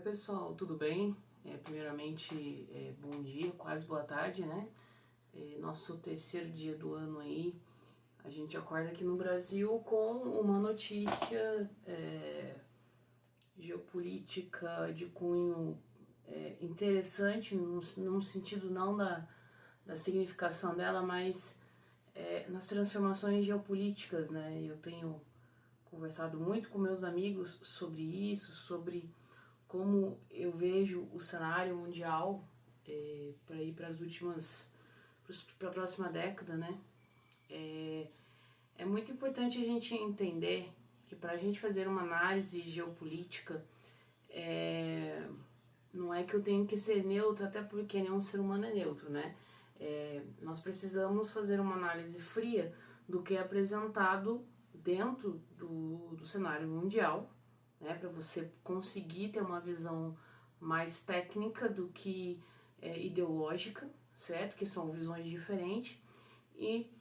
Oi pessoal, tudo bem? Primeiramente, bom dia, quase boa tarde, né? Nosso terceiro dia do ano aí, a gente acorda aqui no Brasil com uma notícia geopolítica de cunho interessante, num sentido não da significação dela, mas nas transformações geopolíticas, né? Eu tenho conversado muito com meus amigos sobre isso, sobre como eu vejo o cenário mundial para ir para as últimas, para a próxima década, né? É muito importante a gente entender que para a gente fazer uma análise geopolítica, não é que eu tenho que ser neutro, até porque nenhum ser humano é neutro, né? Nós precisamos fazer uma análise fria do que é apresentado dentro do cenário mundial, né, para você conseguir ter uma visão mais técnica do que ideológica, certo? Que são visões diferentes e,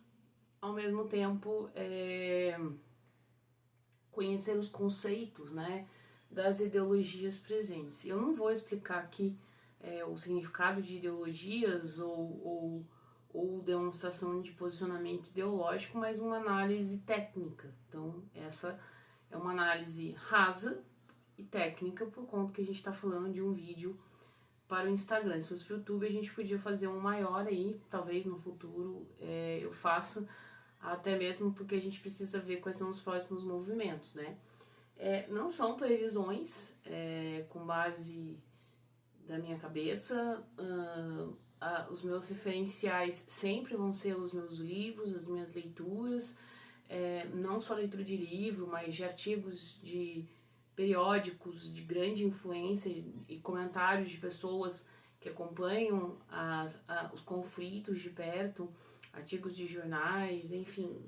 ao mesmo tempo, conhecer os conceitos, né, das ideologias presentes. Eu não vou explicar aqui o significado de ideologias ou demonstração de posicionamento ideológico, mas uma análise técnica. Então, essa é uma análise rasa e técnica, por conta que a gente está falando de um vídeo para o Instagram. Se fosse para o YouTube, a gente podia fazer um maior aí, talvez no futuro eu faça, até mesmo porque a gente precisa ver quais são os próximos movimentos, né? Não são previsões com base da minha cabeça, os meus referenciais sempre vão ser os meus livros, as minhas leituras, não só leitura de livro, mas de artigos de periódicos de grande influência e comentários de pessoas que acompanham os conflitos de perto, artigos de jornais, enfim,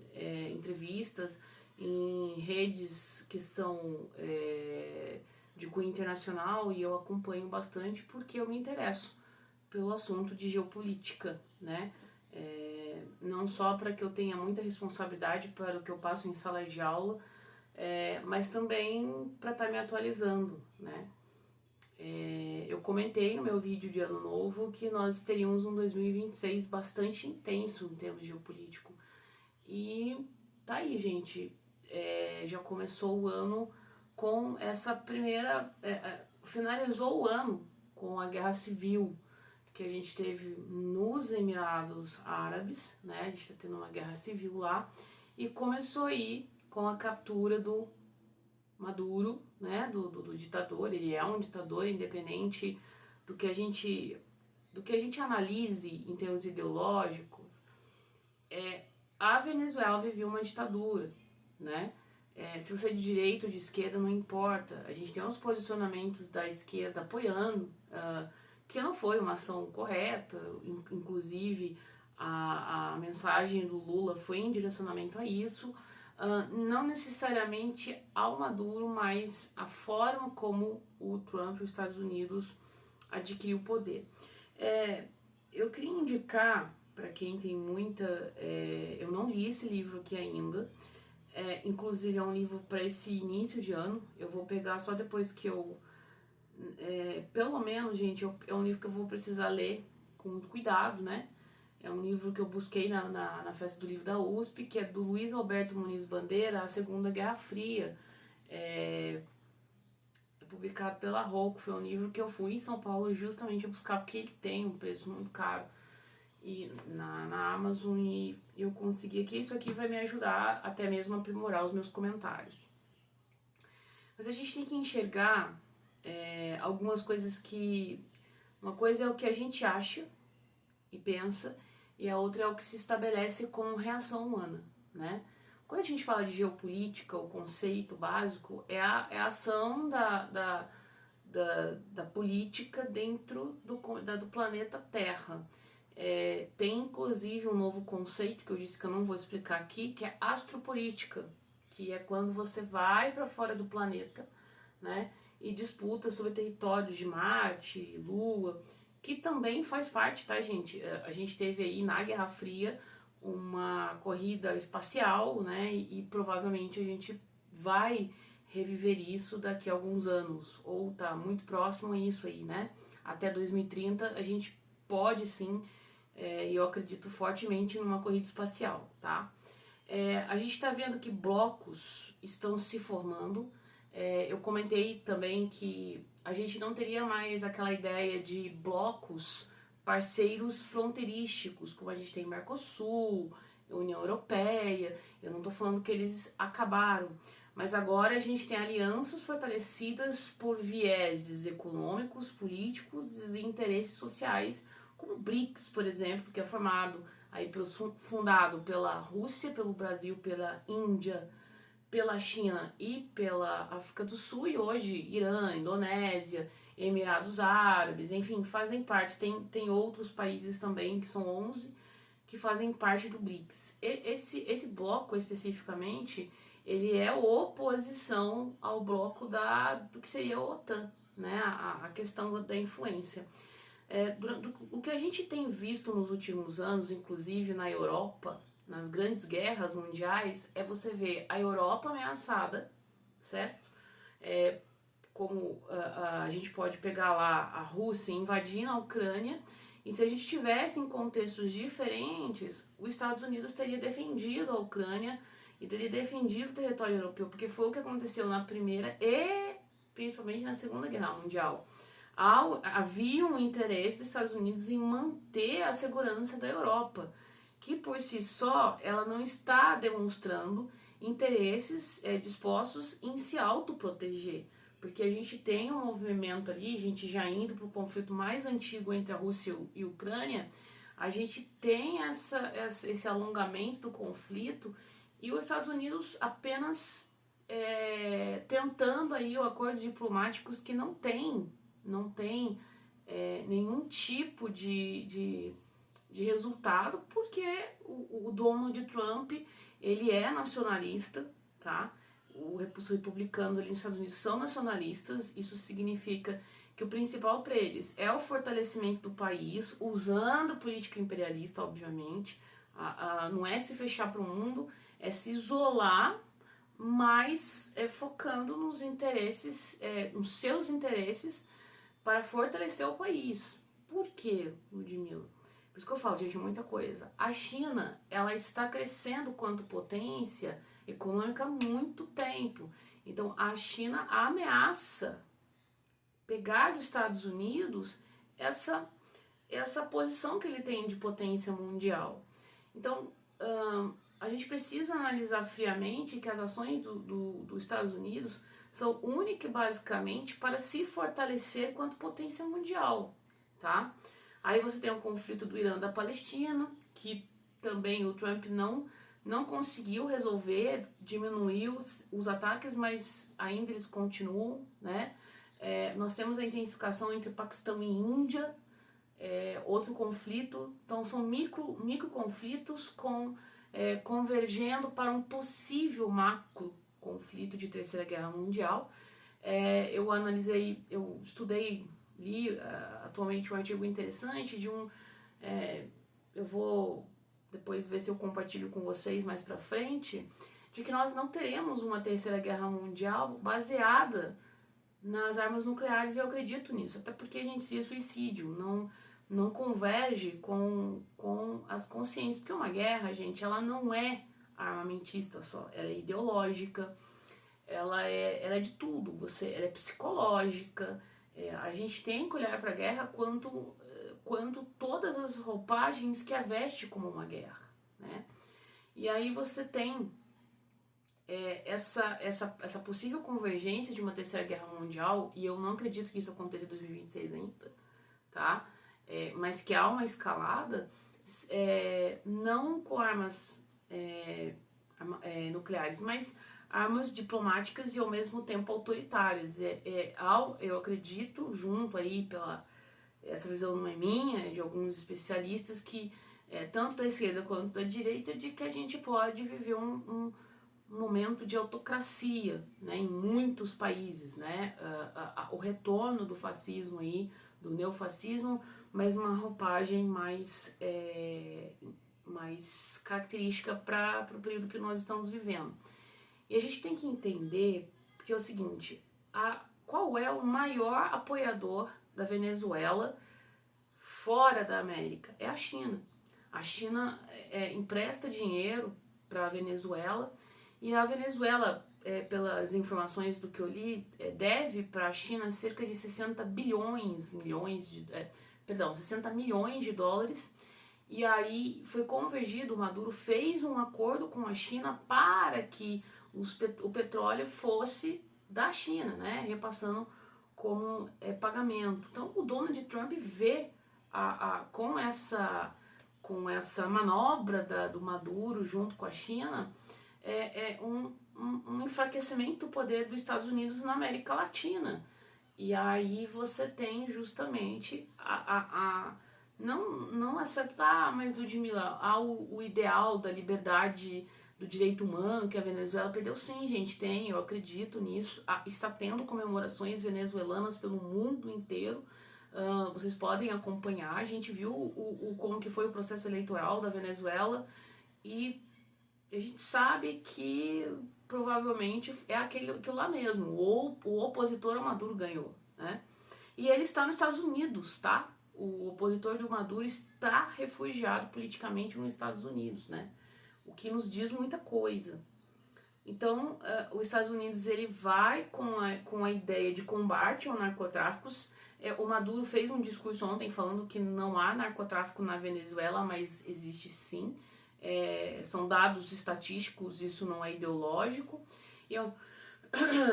entrevistas em redes que são de cunho internacional, e eu acompanho bastante porque eu me interesso pelo assunto de geopolítica, né? Não só para que eu tenha muita responsabilidade para o que eu passo em sala de aula, mas também para estar me atualizando, né? Eu comentei no meu vídeo de ano novo que nós teríamos um 2026 bastante intenso em termos geopolítico. E tá aí, gente. Já começou o ano com essa primeira... finalizou o ano com a guerra civil que a gente teve nos Emirados Árabes, né? A gente tá tendo uma guerra civil lá. E começou aí com a captura do Maduro, né? Do ditador. Ele é um ditador, independente do que a gente analise em termos ideológicos. A Venezuela vivia uma ditadura, né? Se você é de direita ou de esquerda, não importa. A gente tem os posicionamentos da esquerda apoiando, que não foi uma ação correta, inclusive a mensagem do Lula foi em direcionamento a isso, não necessariamente ao Maduro, mas a forma como o Trump e os Estados Unidos adquiriu o poder. Eu queria indicar para quem tem muita... eu não li esse livro aqui ainda, inclusive é um livro para esse início de ano, eu vou pegar só depois que eu... pelo menos, gente, é um livro que eu vou precisar ler com muito cuidado, né? É um livro que eu busquei na Festa do Livro da USP, que é do Luiz Alberto Muniz Bandeira, A Segunda Guerra Fria. É publicado pela Rocco, foi um livro que eu fui em São Paulo justamente buscar, porque ele tem um preço muito caro e na Amazon, e eu consegui aqui. Isso aqui vai me ajudar até mesmo a aprimorar os meus comentários. Mas a gente tem que enxergar algumas coisas que... Uma coisa é o que a gente acha e pensa, e a outra é o que se estabelece como reação humana, né? Quando a gente fala de geopolítica, o conceito básico é a ação da política dentro do planeta Terra. Tem inclusive um novo conceito que eu disse que eu não vou explicar aqui, que é astropolítica, que é quando você vai para fora do planeta, né, e disputa sobre territórios de Marte, Lua, que também faz parte, tá, gente? A gente teve aí na Guerra Fria uma corrida espacial, né, e provavelmente a gente vai reviver isso daqui a alguns anos, ou tá muito próximo a isso aí, né? Até 2030 a gente pode sim, e eu acredito fortemente numa corrida espacial, tá? A gente está vendo que blocos estão se formando. Eu comentei também que a gente não teria mais aquela ideia de blocos parceiros fronteirísticos, como a gente tem Mercosul, União Europeia. Eu não estou falando que eles acabaram, mas agora a gente tem alianças fortalecidas por vieses econômicos, políticos e interesses sociais, como o BRICS, por exemplo, que é formado aí fundado pela Rússia, pelo Brasil, pela Índia, pela China e pela África do Sul, e hoje Irã, Indonésia, Emirados Árabes, enfim, fazem parte. Tem outros países também, que são 11, que fazem parte do BRICS. Esse bloco especificamente, ele é oposição ao bloco do que seria a OTAN, né? A questão da influência. O que a gente tem visto nos últimos anos, inclusive na Europa, nas grandes guerras mundiais, é você ver a Europa ameaçada, certo? Como a gente pode pegar lá a Rússia invadindo a Ucrânia, e se a gente tivesse em contextos diferentes, os Estados Unidos teria defendido a Ucrânia e teria defendido o território europeu, porque foi o que aconteceu na Primeira e principalmente na Segunda Guerra Mundial. Havia um interesse dos Estados Unidos em manter a segurança da Europa, que por si só ela não está demonstrando interesses dispostos em se autoproteger, porque a gente tem um movimento ali, a gente já indo para o conflito mais antigo entre a Rússia e a Ucrânia, a gente tem esse alongamento do conflito e os Estados Unidos apenas tentando aí acordos diplomáticos que não tem nenhum tipo de resultado, porque o Donald Trump, ele é nacionalista, tá? Os republicanos ali nos Estados Unidos são nacionalistas, isso significa que o principal para eles é o fortalecimento do país, usando política imperialista, obviamente, não é se fechar para o mundo, é se isolar, mas focando nos interesses, nos seus interesses, para fortalecer o país. Por quê, Ludmilla? Por isso que eu falo, gente, muita coisa. A China, ela está crescendo quanto potência econômica há muito tempo. Então, a China ameaça pegar dos Estados Unidos essa posição que ele tem de potência mundial. Então, a gente precisa analisar friamente que as ações dos Estados Unidos são única e basicamente para se fortalecer quanto potência mundial, tá? Aí você tem o conflito do Irã da Palestina, que também o Trump não conseguiu resolver, diminuiu os ataques, mas ainda eles continuam, né? Nós temos a intensificação entre Paquistão e Índia, outro conflito, então são micro conflitos convergendo para um possível macro conflito de Terceira Guerra Mundial. Eu estudei, li atualmente um artigo interessante de eu vou depois ver se eu compartilho com vocês mais pra frente, de que nós não teremos uma Terceira Guerra Mundial baseada nas armas nucleares, e eu acredito nisso, até porque a gente se suicídio não converge com as consciências, porque uma guerra, gente, ela não é armamentista só, ela é ideológica, ela é de tudo, ela é psicológica, a gente tem que olhar para a guerra quanto todas as roupagens que a veste como uma guerra, né? E aí você tem essa possível convergência de uma Terceira Guerra Mundial, e eu não acredito que isso aconteça em 2026 ainda, tá? Mas que há uma escalada, não com armas nucleares, mas armas diplomáticas e ao mesmo tempo autoritárias. Eu acredito, junto aí essa visão não é minha, é de alguns especialistas, que tanto da esquerda quanto da direita, de que a gente pode viver um momento de autocracia, né, em muitos países, né, o retorno do fascismo aí, do neofascismo, mas uma roupagem mais característica para o período que nós estamos vivendo. E a gente tem que entender Porque é o seguinte, qual é o maior apoiador da Venezuela fora da América? É a China. A China empresta dinheiro para a Venezuela e a Venezuela, pelas informações do que eu li, deve para a China cerca de 60 milhões de dólares. E aí foi convergido, o Maduro fez um acordo com a China para que o petróleo fosse da China, né, repassando como pagamento. Então o Donald Trump vê com essa manobra do Maduro junto com a China um enfraquecimento do poder dos Estados Unidos na América Latina. E aí você tem justamente não essa, mas Ludmilla, o ideal da liberdade, do direito humano que a Venezuela perdeu. Sim, gente, tem, eu acredito nisso. Está tendo comemorações venezuelanas pelo mundo inteiro. Vocês podem acompanhar. A gente viu como que foi o processo eleitoral da Venezuela e a gente sabe que provavelmente é aquilo lá mesmo. O opositor ao Maduro ganhou, né? E ele está nos Estados Unidos, tá? O opositor do Maduro está refugiado politicamente nos Estados Unidos, né? O que nos diz muita coisa. Então, os Estados Unidos ele vai com a ideia de combate ao narcotráfico. O Maduro fez um discurso ontem falando que não há narcotráfico na Venezuela, mas existe sim. São dados estatísticos, isso não é ideológico. E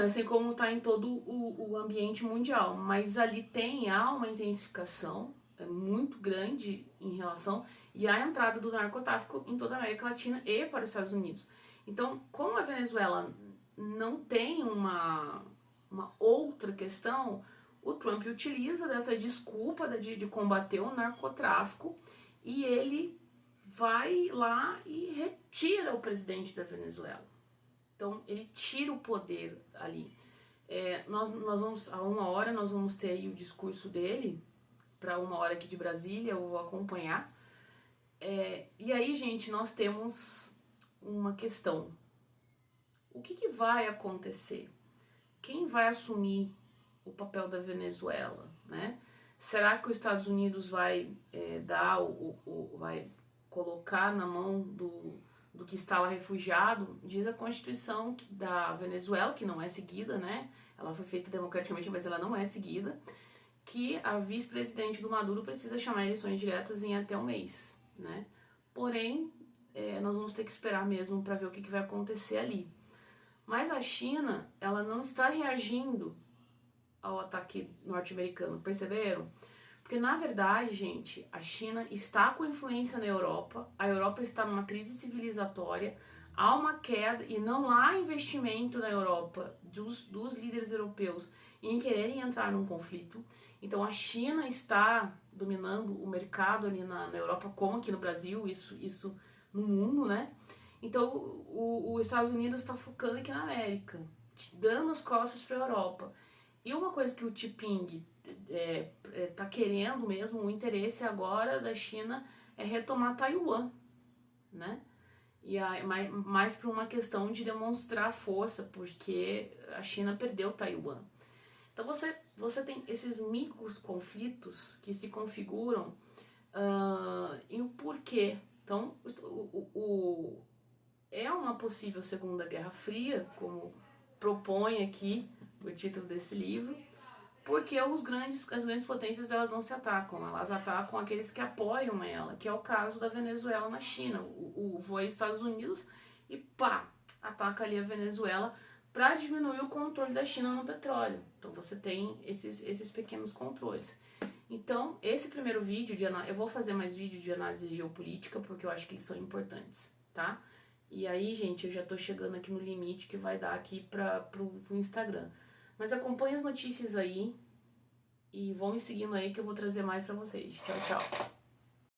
assim como está em todo o ambiente mundial. Mas ali há uma intensificação muito grande em relação e a entrada do narcotráfico em toda a América Latina e para os Estados Unidos. Então, como a Venezuela não tem uma outra questão, o Trump utiliza dessa desculpa de combater o narcotráfico e ele vai lá e retira o presidente da Venezuela. Então, ele tira o poder ali. Nós vamos, a 1h nós vamos ter aí o discurso dele, para 1h aqui de Brasília, eu vou acompanhar. E aí, gente, nós temos uma questão. O que vai acontecer? Quem vai assumir o papel da Venezuela, né? Será que os Estados Unidos vai vai colocar na mão do que está lá refugiado? Diz a Constituição da Venezuela, que não é seguida, né? Ela foi feita democraticamente, mas ela não é seguida, que a vice-presidente do Maduro precisa chamar eleições diretas em até um mês, né? Porém, nós vamos ter que esperar mesmo para ver o que vai acontecer ali. Mas a China, ela não está reagindo ao ataque norte-americano, perceberam? Porque, na verdade, gente, a China está com influência na Europa, a Europa está numa crise civilizatória, há uma queda e não há investimento na Europa dos líderes europeus em quererem entrar num conflito. Então, a China está dominando o mercado ali na Europa, como aqui no Brasil, isso no mundo, né? Então, os Estados Unidos está focando aqui na América, dando as costas para a Europa. E uma coisa que o Xi Jinping tá querendo mesmo, o interesse agora da China é retomar Taiwan, né? E mais por uma questão de demonstrar força, porque a China perdeu Taiwan. Então você tem esses micros conflitos que se configuram e o porquê. Então é uma possível Segunda Guerra Fria, como propõe aqui o título desse livro, porque as grandes potências elas não se atacam, elas atacam aqueles que apoiam ela, que é o caso da Venezuela na China. Foi os Estados Unidos e ataca ali a Venezuela para diminuir o controle da China no petróleo. Então você tem esses pequenos controles. Então, esse primeiro vídeo, eu vou fazer mais vídeos de análise geopolítica, porque eu acho que eles são importantes, tá? E aí, gente, eu já tô chegando aqui no limite que vai dar aqui pro Instagram. Mas acompanhe as notícias aí e vão me seguindo aí que eu vou trazer mais pra vocês. Tchau, tchau.